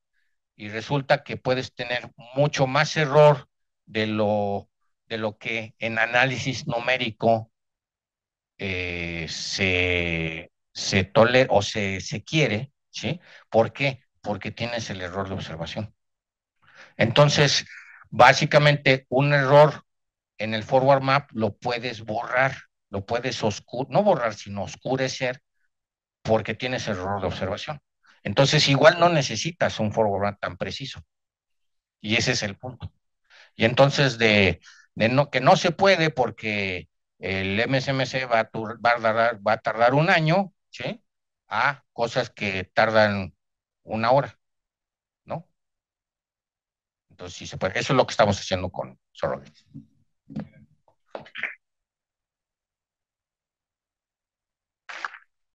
y resulta que puedes tener mucho más error de lo que en análisis numérico se tolera o se quiere, ¿sí? ¿Por qué? Porque tienes el error de observación. Entonces, básicamente, un error en el forward map lo puedes borrar, lo puedes no borrar, sino oscurecer porque tienes error de observación. Entonces, igual no necesitas un forward map tan preciso. Y ese es el punto. Y entonces, que no se puede porque el MSMC va a tardar un año, ¿sí? A cosas que tardan una hora, ¿no? Entonces, sí se puede. Eso es lo que estamos haciendo con Surrogates.